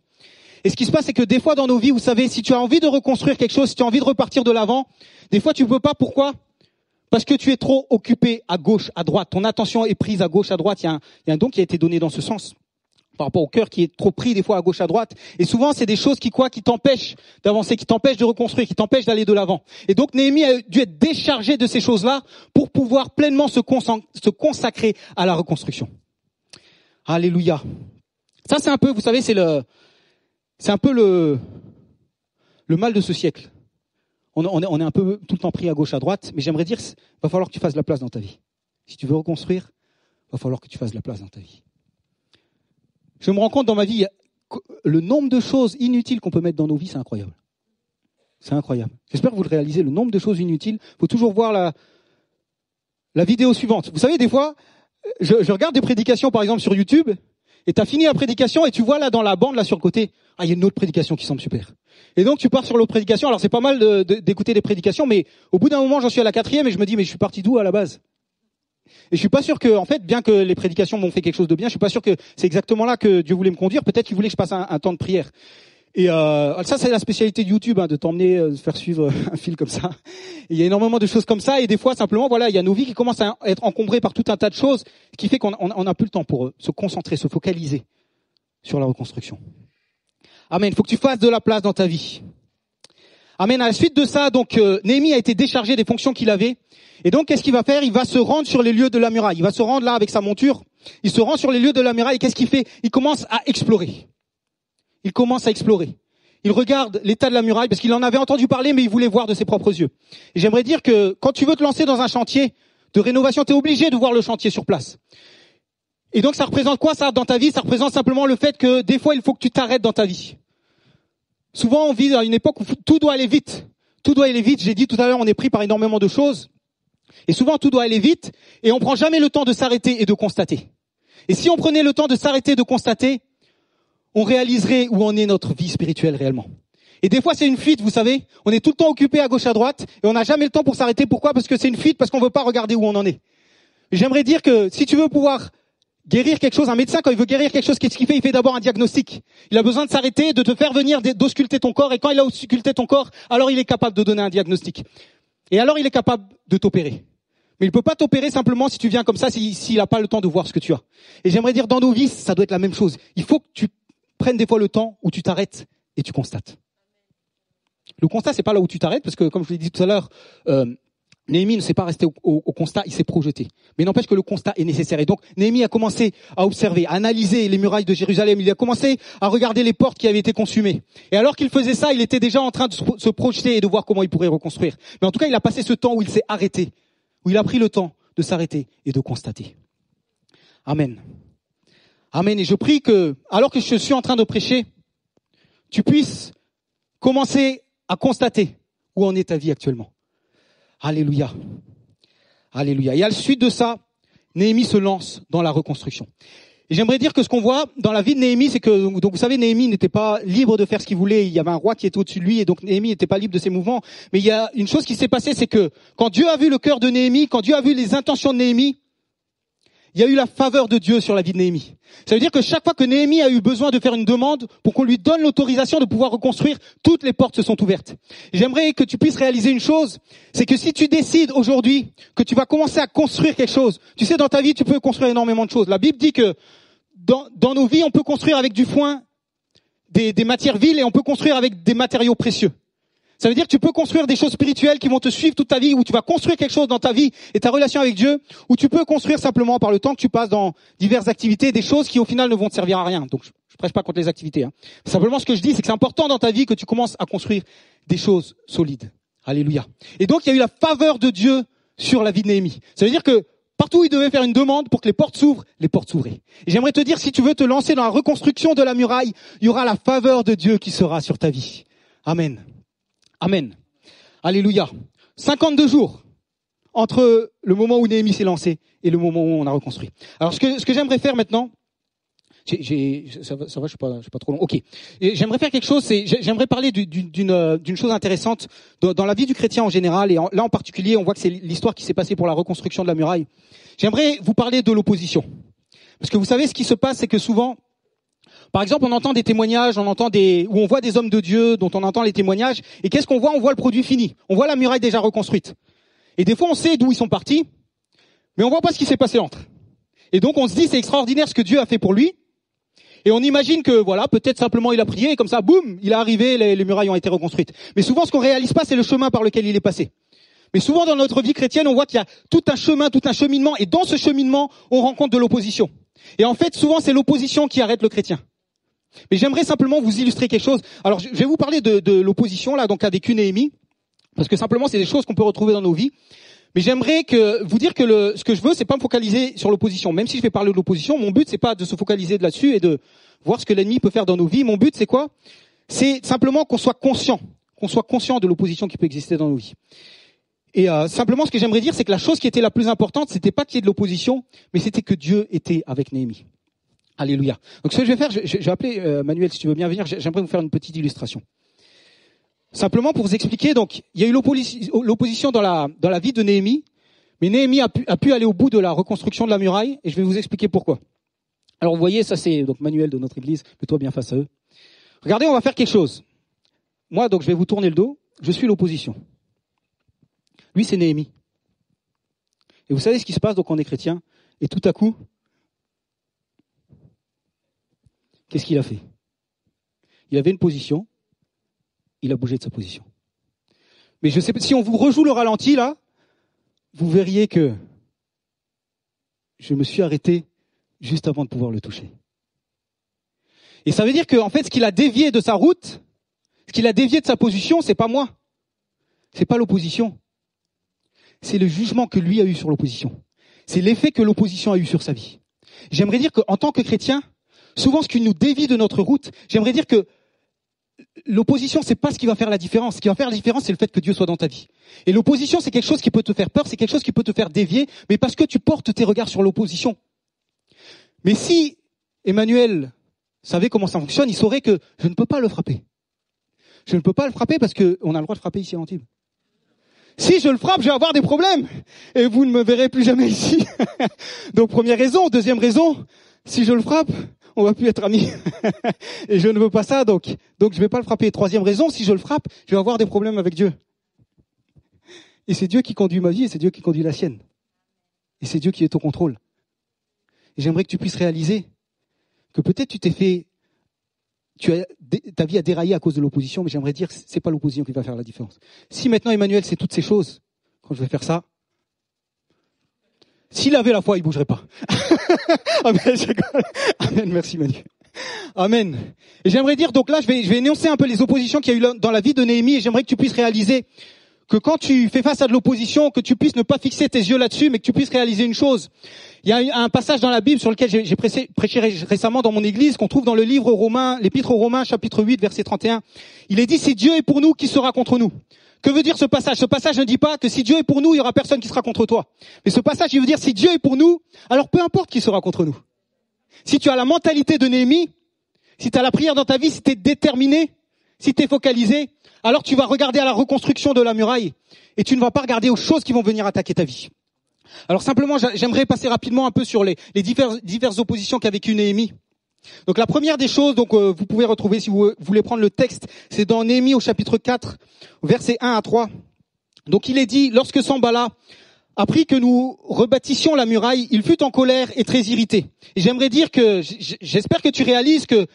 Et ce qui se passe, c'est que des fois dans nos vies, vous savez, si tu as envie de reconstruire quelque chose, si tu as envie de repartir de l'avant, des fois tu peux pas. Pourquoi? Parce que tu es trop occupé à gauche, à droite. Ton attention est prise à gauche, à droite. Il y a un don qui a été donné dans ce sens, par rapport au cœur qui est trop pris des fois à gauche, à droite. Et souvent, c'est des choses qui t'empêchent d'avancer, qui t'empêchent de reconstruire, qui t'empêchent d'aller de l'avant. Et donc, Néhémie a dû être déchargé de ces choses-là pour pouvoir pleinement se consacrer à la reconstruction. Alléluia. Ça, c'est un peu, vous savez, c'est un peu le mal de ce siècle. On est un peu tout le temps pris à gauche, à droite, mais j'aimerais dire, va falloir que tu fasses de la place dans ta vie. Si tu veux reconstruire, va falloir que tu fasses de la place dans ta vie. Je me rends compte dans ma vie, le nombre de choses inutiles qu'on peut mettre dans nos vies, c'est incroyable. C'est incroyable. J'espère que vous le réalisez, le nombre de choses inutiles. Il faut toujours voir la vidéo suivante. Vous savez, des fois, je regarde des prédications, par exemple, sur YouTube, et tu as fini la prédication, et tu vois là dans la bande, là sur le côté, il y a une autre prédication qui semble super. Et donc tu pars sur l'autre prédication. Alors c'est pas mal d'écouter des prédications, mais au bout d'un moment, j'en suis à la 4e, et je me dis, mais je suis parti d'où à la base? Et je suis pas sûr que, en fait, bien que les prédications m'ont fait quelque chose de bien, je suis pas sûr que c'est exactement là que Dieu voulait me conduire. Peut-être qu'il voulait que je passe un temps de prière. Et ça, c'est la spécialité de YouTube, de t'emmener, de faire suivre un fil comme ça. Et il y a énormément de choses comme ça. Et des fois, simplement, voilà, il y a nos vies qui commencent à être encombrées par tout un tas de choses, ce qui fait qu'on n'a plus le temps pour se concentrer, se focaliser sur la reconstruction. Amen. Il faut que tu fasses de la place dans ta vie. Amen. À la suite de ça, donc Néhémie a été déchargé des fonctions qu'il avait. Et donc, qu'est-ce qu'il va faire? Il va se rendre sur les lieux de la muraille. Il va se rendre là avec sa monture. Il se rend sur les lieux de la muraille. Et qu'est-ce qu'il fait? Il commence à explorer. Il commence à explorer. Il regarde l'état de la muraille parce qu'il en avait entendu parler, mais il voulait voir de ses propres yeux. Et j'aimerais dire que quand tu veux te lancer dans un chantier de rénovation, tu es obligé de voir le chantier sur place. Et donc, ça représente quoi ça dans ta vie? Ça représente simplement le fait que des fois, il faut que tu t'arrêtes dans ta vie. Souvent, on vit dans une époque où tout doit aller vite. Tout doit aller vite. J'ai dit tout à l'heure, on est pris par énormément de choses. Et souvent, tout doit aller vite. Et on prend jamais le temps de s'arrêter et de constater. Et si on prenait le temps de s'arrêter et de constater, on réaliserait où en est notre vie spirituelle réellement. Et des fois, c'est une fuite, vous savez. On est tout le temps occupé à gauche, à droite. Et on n'a jamais le temps pour s'arrêter. Pourquoi? Parce que c'est une fuite, parce qu'on ne veut pas regarder où on en est. Et j'aimerais dire que si tu veux pouvoir guérir quelque chose, un médecin, quand il veut guérir quelque chose, qu'est-ce qu'il fait? Il fait d'abord un diagnostic. Il a besoin de s'arrêter, de te faire venir, d'ausculter ton corps. Et quand il a ausculté ton corps, alors il est capable de donner un diagnostic. Et alors il est capable de t'opérer. Mais il peut pas t'opérer simplement si tu viens comme ça, s'il a pas le temps de voir ce que tu as. Et j'aimerais dire, dans nos vies, ça doit être la même chose. Il faut que tu prennes des fois le temps où tu t'arrêtes et tu constates. Le constat, c'est pas là où tu t'arrêtes, parce que comme je vous l'ai dit tout à l'heure, Néhémie ne s'est pas resté au constat, il s'est projeté. Mais n'empêche que le constat est nécessaire. Et donc, Néhémie a commencé à observer, à analyser les murailles de Jérusalem. Il a commencé à regarder les portes qui avaient été consumées. Et alors qu'il faisait ça, il était déjà en train de se projeter et de voir comment il pourrait reconstruire. Mais en tout cas, il a passé ce temps où il s'est arrêté, où il a pris le temps de s'arrêter et de constater. Amen. Amen. Et je prie que, alors que je suis en train de prêcher, tu puisses commencer à constater où en est ta vie actuellement. Alléluia. Alléluia. Et à la suite de ça, Néhémie se lance dans la reconstruction. Et j'aimerais dire que ce qu'on voit dans la vie de Néhémie, c'est que, donc vous savez, Néhémie n'était pas libre de faire ce qu'il voulait. Il y avait un roi qui était au-dessus de lui, et donc Néhémie n'était pas libre de ses mouvements. Mais il y a une chose qui s'est passée, c'est que quand Dieu a vu le cœur de Néhémie, quand Dieu a vu les intentions de Néhémie, il y a eu la faveur de Dieu sur la vie de Néhémie. Ça veut dire que chaque fois que Néhémie a eu besoin de faire une demande pour qu'on lui donne l'autorisation de pouvoir reconstruire, toutes les portes se sont ouvertes. J'aimerais que tu puisses réaliser une chose, c'est que si tu décides aujourd'hui que tu vas commencer à construire quelque chose, tu sais, dans ta vie, tu peux construire énormément de choses. La Bible dit que dans nos vies, on peut construire avec du foin des matières viles et on peut construire avec des matériaux précieux. Ça veut dire que tu peux construire des choses spirituelles qui vont te suivre toute ta vie, où tu vas construire quelque chose dans ta vie et ta relation avec Dieu, ou tu peux construire simplement par le temps que tu passes dans diverses activités, des choses qui au final ne vont te servir à rien. Donc je prêche pas contre les activités. Simplement ce que je dis, c'est que c'est important dans ta vie que tu commences à construire des choses solides. Alléluia. Et donc il y a eu la faveur de Dieu sur la vie de Néhémie. Ça veut dire que partout où il devait faire une demande pour que les portes s'ouvrent, les portes s'ouvraient. Et j'aimerais te dire, si tu veux te lancer dans la reconstruction de la muraille, il y aura la faveur de Dieu qui sera sur ta vie. Amen. Amen. Alléluia. 52 jours entre le moment où Néhémie s'est lancé et le moment où on a reconstruit. Alors ce que j'aimerais faire maintenant, ça va, je suis pas trop long. OK. Et j'aimerais faire quelque chose, j'aimerais parler d'une chose intéressante dans la vie du chrétien en général et là en particulier, on voit que c'est l'histoire qui s'est passée pour la reconstruction de la muraille. J'aimerais vous parler de l'opposition. Parce que vous savez ce qui se passe, c'est que souvent, par exemple, on entend des témoignages, où on voit des hommes de Dieu dont on entend les témoignages, et qu'est-ce qu'on voit? On voit le produit fini. On voit la muraille déjà reconstruite. Et des fois, on sait d'où ils sont partis, mais on voit pas ce qui s'est passé entre. Et donc, on se dit, c'est extraordinaire ce que Dieu a fait pour lui. Et on imagine que, voilà, peut-être simplement il a prié, et comme ça, boum, il est arrivé, les murailles ont été reconstruites. Mais souvent, ce qu'on réalise pas, c'est le chemin par lequel il est passé. Mais souvent, dans notre vie chrétienne, on voit qu'il y a tout un chemin, tout un cheminement, et dans ce cheminement, on rencontre de l'opposition. Et en fait, souvent, c'est l'opposition qui arrête le chrétien. Mais j'aimerais simplement vous illustrer quelque chose. Alors, je vais vous parler de l'opposition, là, donc avec Néhémie, parce que simplement, c'est des choses qu'on peut retrouver dans nos vies. Mais j'aimerais vous dire que ce que je veux, c'est pas me focaliser sur l'opposition. Même si je vais parler de l'opposition, mon but, c'est pas de se focaliser là-dessus et de voir ce que l'ennemi peut faire dans nos vies. Mon but, c'est quoi? C'est simplement qu'on soit conscient de l'opposition qui peut exister dans nos vies. Et simplement, ce que j'aimerais dire, c'est que la chose qui était la plus importante, c'était pas qu'il y ait de l'opposition, mais c'était que Dieu était avec Néhémie. Alléluia. Donc ce que je vais faire, je vais appeler Manuel, si tu veux bien venir, j'aimerais vous faire une petite illustration. Simplement pour vous expliquer, donc il y a eu l'opposition dans la vie de Néhémie, mais Néhémie a pu aller au bout de la reconstruction de la muraille, et je vais vous expliquer pourquoi. Alors vous voyez, ça c'est donc Manuel de notre église, mets-toi bien face à eux. Regardez, on va faire quelque chose. Moi, donc je vais vous tourner le dos, je suis l'opposition. Lui, c'est Néhémie. Et vous savez ce qui se passe, donc on est chrétien, et tout à coup, qu'est-ce qu'il a fait? Il avait une position, il a bougé de sa position. Mais je sais pas, si on vous rejoue le ralenti là, vous verriez que je me suis arrêté juste avant de pouvoir le toucher. Et ça veut dire que, en fait, ce qu'il a dévié de sa route, ce qu'il a dévié de sa position, c'est pas moi. C'est pas l'opposition. C'est le jugement que lui a eu sur l'opposition. C'est l'effet que l'opposition a eu sur sa vie. J'aimerais dire qu'en tant que chrétien, souvent ce qui nous dévie de notre route, j'aimerais dire que l'opposition, c'est pas ce qui va faire la différence. Ce qui va faire la différence, c'est le fait que Dieu soit dans ta vie. Et l'opposition, c'est quelque chose qui peut te faire peur, c'est quelque chose qui peut te faire dévier, mais parce que tu portes tes regards sur l'opposition. Mais si Emmanuel savait comment ça fonctionne, il saurait que je ne peux pas le frapper. Je ne peux pas le frapper parce qu'on a le droit de frapper ici à Antibes. Si je le frappe, je vais avoir des problèmes. Et vous ne me verrez plus jamais ici. Donc première raison. Deuxième raison, si je le frappe, on va plus être amis. Et je ne veux pas ça, donc je vais pas le frapper. Troisième raison, si je le frappe, je vais avoir des problèmes avec Dieu. Et c'est Dieu qui conduit ma vie et c'est Dieu qui conduit la sienne. Et c'est Dieu qui est au contrôle. Et j'aimerais que tu puisses réaliser que peut-être ta vie a déraillé à cause de l'opposition, mais j'aimerais dire que c'est pas l'opposition qui va faire la différence. Si maintenant Emmanuel sait toutes ces choses, quand je vais faire ça, s'il avait la foi, il bougerait pas. Amen, Amen, merci Manu. Amen. Et j'aimerais dire, donc là, je vais énoncer un peu les oppositions qu'il y a eu dans la vie de Néhémie, et j'aimerais que tu puisses réaliser que quand tu fais face à de l'opposition, que tu puisses ne pas fixer tes yeux là-dessus, mais que tu puisses réaliser une chose. Il y a un passage dans la Bible sur lequel j'ai prêché récemment dans mon église, qu'on trouve dans le livre Romains, l'épître aux Romains, chapitre 8, verset 31. Il est dit, si Dieu est pour nous, qui sera contre nous? Que veut dire ce passage? Ce passage ne dit pas que si Dieu est pour nous, il y aura personne qui sera contre toi. Mais ce passage, il veut dire, si Dieu est pour nous, alors peu importe qui sera contre nous. Si tu as la mentalité de Néhémie, si tu as la prière dans ta vie, si tu es déterminé, si tu es focalisé, alors tu vas regarder à la reconstruction de la muraille et tu ne vas pas regarder aux choses qui vont venir attaquer ta vie. Alors simplement, j'aimerais passer rapidement un peu sur les diverses oppositions qu'a vécu Néhémie. Donc la première des choses, donc vous pouvez retrouver si vous voulez prendre le texte, c'est dans Néhémie au chapitre 4, versets 1 à 3. Donc il est dit, lorsque Sanballat apprit que nous rebâtissions la muraille, il fut en colère et très irrité. Et j'aimerais dire que, j'espère que tu réalises que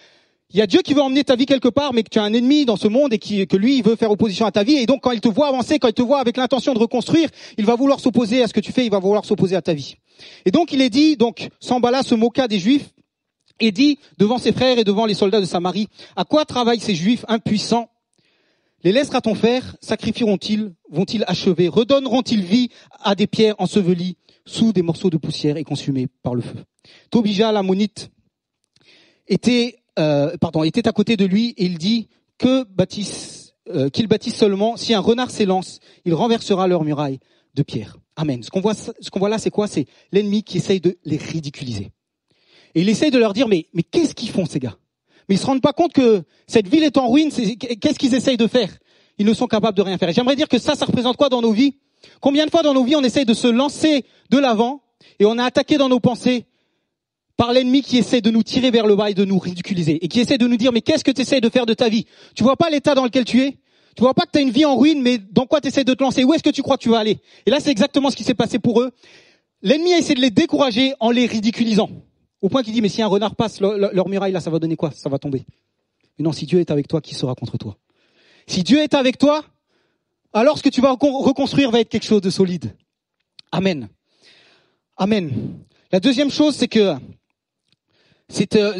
il y a Dieu qui veut emmener ta vie quelque part, mais que tu as un ennemi dans ce monde et que lui, il veut faire opposition à ta vie. Et donc, quand il te voit avancer, quand il te voit avec l'intention de reconstruire, il va vouloir s'opposer à ce que tu fais, il va vouloir s'opposer à ta vie. Et donc, il est dit, donc, Sanballat se moqua des Juifs et dit, devant ses frères et devant les soldats de Samarie, à quoi travaillent ces Juifs impuissants? Les laissera-t-on faire? Sacrifieront-ils? Vont-ils achever? Redonneront-ils vie à des pierres ensevelies sous des morceaux de poussière et consumées par le feu? Tobija l'ammonite était à côté de lui et il dit qu'ils bâtissent seulement. Si un renard s'élance, il renversera leur muraille de pierre. Amen. Ce qu'on voit là, c'est quoi? C'est l'ennemi qui essaye de les ridiculiser. Et il essaye de leur dire, mais qu'est-ce qu'ils font ces gars? Mais ils se rendent pas compte que cette ville est en ruine. Qu'est-ce qu'ils essayent de faire? Ils ne sont capables de rien faire. Et j'aimerais dire que ça représente quoi dans nos vies? Combien de fois dans nos vies on essaye de se lancer de l'avant et on est attaqué dans nos pensées par l'ennemi qui essaie de nous tirer vers le bas et de nous ridiculiser. Et qui essaie de nous dire, mais qu'est-ce que tu essaies de faire de ta vie? Tu vois pas l'état dans lequel tu es? Tu vois pas que tu as une vie en ruine, mais dans quoi tu essaies de te lancer? Où est-ce que tu crois que tu vas aller? Et là, c'est exactement ce qui s'est passé pour eux. L'ennemi a essayé de les décourager en les ridiculisant. Au point qu'il dit, mais si un renard passe leur muraille, là, ça va donner quoi? Ça va tomber. Mais non, si Dieu est avec toi, qui sera contre toi? Si Dieu est avec toi, alors ce que tu vas reconstruire va être quelque chose de solide. Amen. Amen. La deuxième chose, c'est que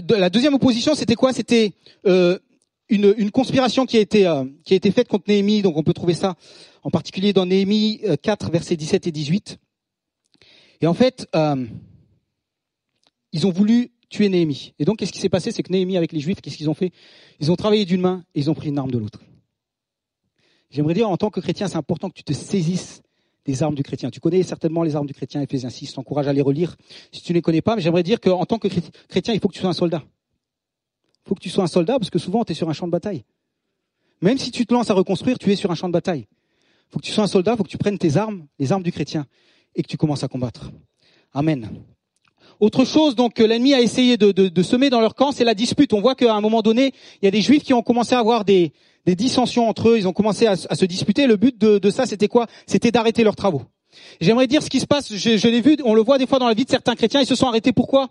la deuxième opposition, c'était quoi? C'était une conspiration qui a été faite contre Néhémie. Donc on peut trouver ça en particulier dans Néhémie 4, versets 17 et 18. Et en fait, ils ont voulu tuer Néhémie. Et donc qu'est-ce qui s'est passé? C'est que Néhémie avec les Juifs, qu'est-ce qu'ils ont fait? Ils ont travaillé d'une main et ils ont pris une arme de l'autre. J'aimerais dire, en tant que chrétien, c'est important que tu te saisisses des armes du chrétien. Tu connais certainement les armes du chrétien, Éphésiens 6, je t'encourage à les relire si tu ne les connais pas, mais j'aimerais dire qu'en tant que chrétien, il faut que tu sois un soldat. Il faut que tu sois un soldat parce que souvent, tu es sur un champ de bataille. Même si tu te lances à reconstruire, tu es sur un champ de bataille. Il faut que tu sois un soldat, il faut que tu prennes tes armes, les armes du chrétien, et que tu commences à combattre. Amen. Autre chose donc que l'ennemi a essayé de semer dans leur camp, c'est la dispute. On voit qu'à un moment donné, il y a des Juifs qui ont commencé à avoir des dissensions entre eux, ils ont commencé à se disputer. Le but de ça, c'était quoi? C'était d'arrêter leurs travaux. J'aimerais dire ce qui se passe, je l'ai vu, on le voit des fois dans la vie de certains chrétiens, ils se sont arrêtés. Pourquoi?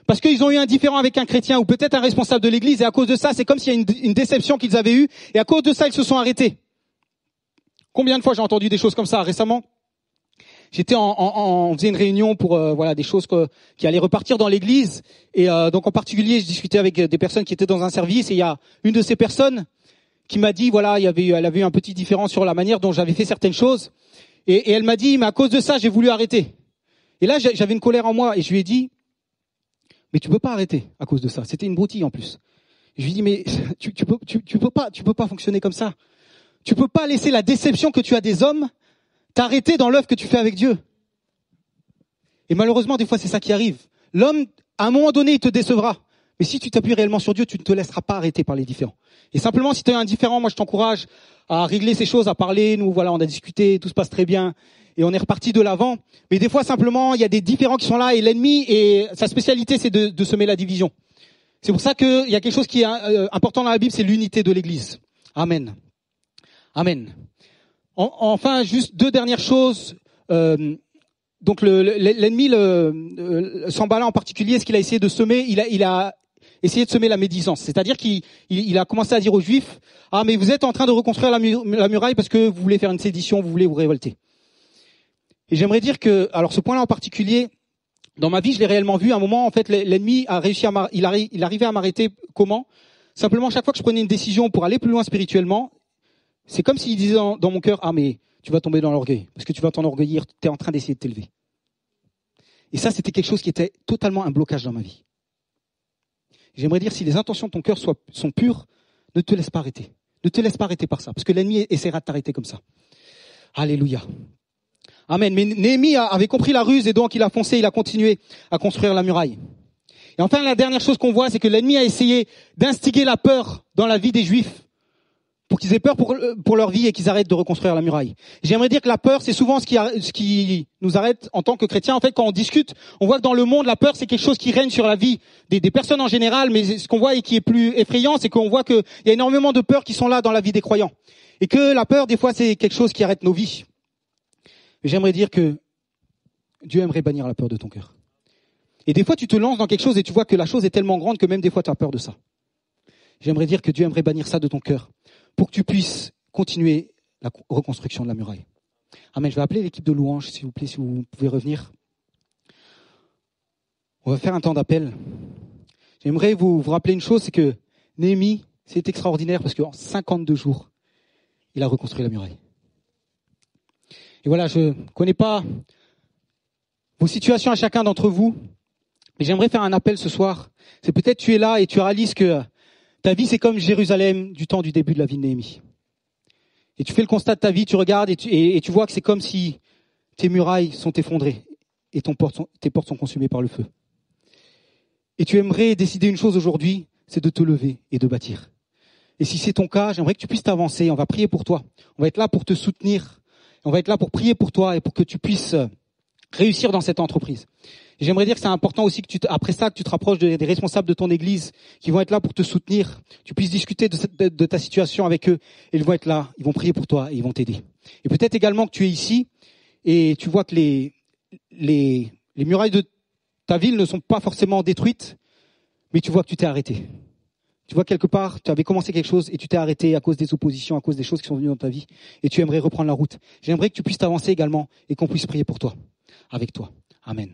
Parce qu'ils ont eu un différend avec un chrétien ou peut-être un responsable de l'église et à cause de ça, c'est comme s'il y a une déception qu'ils avaient eue et à cause de ça, ils se sont arrêtés. Combien de fois j'ai entendu des choses comme ça récemment? J'étais on faisait une réunion pour des choses qui allaient repartir dans l'église et donc en particulier, je discutais avec des personnes qui étaient dans un service et il y a une de ces personnes qui m'a dit, elle avait eu un petit différent sur la manière dont j'avais fait certaines choses. Et elle m'a dit, mais à cause de ça, j'ai voulu arrêter. Et là, j'avais une colère en moi et je lui ai dit, mais tu peux pas arrêter à cause de ça. C'était une broutille en plus. Et je lui ai dit, mais tu peux pas fonctionner comme ça. Tu peux pas laisser la déception que tu as des hommes t'arrêter dans l'œuvre que tu fais avec Dieu. Et malheureusement, des fois, c'est ça qui arrive. L'homme, à un moment donné, il te décevra. Mais si tu t'appuies réellement sur Dieu, tu ne te laisseras pas arrêter par les différends. Et simplement, si tu es indifférent, moi je t'encourage à régler ces choses, à parler. Nous, voilà, on a discuté, tout se passe très bien. Et on est reparti de l'avant. Mais des fois, simplement, il y a des différends qui sont là. Et l'ennemi, et sa spécialité, c'est de semer la division. C'est pour ça qu'il y a quelque chose qui est important dans la Bible, c'est l'unité de l'Église. Amen. Amen. Enfin, juste deux dernières choses. Donc l'ennemi, Sanballat en particulier, ce qu'il a essayé de semer, il a essayé de semer la médisance. C'est-à-dire qu'il a commencé à dire aux Juifs, ah mais vous êtes en train de reconstruire la muraille parce que vous voulez faire une sédition, vous voulez vous révolter. Et j'aimerais dire que, alors ce point-là en particulier, dans ma vie, je l'ai réellement vu. À un moment, en fait, l'ennemi a réussi il arrivait à m'arrêter. Comment? Simplement, chaque fois que je prenais une décision pour aller plus loin spirituellement, c'est comme s'il disait dans mon cœur, ah mais tu vas tomber dans l'orgueil, parce que tu vas t'enorgueillir, tu es en train d'essayer de t'élever. Et ça, c'était quelque chose qui était totalement un blocage dans ma vie. J'aimerais dire, si les intentions de ton cœur sont pures, ne te laisse pas arrêter. Ne te laisse pas arrêter par ça, parce que l'ennemi essaiera de t'arrêter comme ça. Alléluia. Amen. Mais Néhémie avait compris la ruse et donc il a foncé, il a continué à construire la muraille. Et enfin, la dernière chose qu'on voit, c'est que l'ennemi a essayé d'instiguer la peur dans la vie des Juifs pour qu'ils aient peur pour leur vie et qu'ils arrêtent de reconstruire la muraille. J'aimerais dire que la peur, c'est souvent ce qui nous arrête en tant que chrétiens. En fait, quand on discute, on voit que dans le monde, la peur, c'est quelque chose qui règne sur la vie des personnes en général, mais ce qu'on voit et qui est plus effrayant, c'est qu'on voit qu'il y a énormément de peurs qui sont là dans la vie des croyants. Et que la peur, des fois, c'est quelque chose qui arrête nos vies. Mais j'aimerais dire que Dieu aimerait bannir la peur de ton cœur. Et des fois, tu te lances dans quelque chose et tu vois que la chose est tellement grande que même des fois, tu as peur de ça. J'aimerais dire que Dieu aimerait bannir ça de ton cœur pour que tu puisses continuer la reconstruction de la muraille. Amen. Je vais appeler l'équipe de louange, s'il vous plaît, si vous pouvez revenir. On va faire un temps d'appel. J'aimerais vous rappeler une chose, c'est que Néhémie, c'est extraordinaire parce qu'en 52 jours, il a reconstruit la muraille. Et voilà, je ne connais pas vos situations à chacun d'entre vous, mais j'aimerais faire un appel ce soir. C'est peut-être tu es là et tu réalises que ta vie, c'est comme Jérusalem du temps du début de la vie de Néhémie. Et tu fais le constat de ta vie, tu regardes et tu vois que c'est comme si tes murailles sont effondrées et tes portes sont consumées par le feu. Et tu aimerais décider une chose aujourd'hui, c'est de te lever et de bâtir. Et si c'est ton cas, j'aimerais que tu puisses t'avancer. On va prier pour toi. On va être là pour te soutenir. On va être là pour prier pour toi et pour que tu puisses réussir dans cette entreprise. Et j'aimerais dire que c'est important aussi que après ça, que tu te rapproches des responsables de ton église qui vont être là pour te soutenir. Tu puisses discuter de ta situation avec eux. Et ils vont être là, ils vont prier pour toi et ils vont t'aider. Et peut-être également que tu es ici et tu vois que les murailles de ta ville ne sont pas forcément détruites, mais tu vois que tu t'es arrêté. Tu vois quelque part, tu avais commencé quelque chose et tu t'es arrêté à cause des oppositions, à cause des choses qui sont venues dans ta vie et tu aimerais reprendre la route. J'aimerais que tu puisses t'avancer également et qu'on puisse prier pour toi, avec toi. Amen.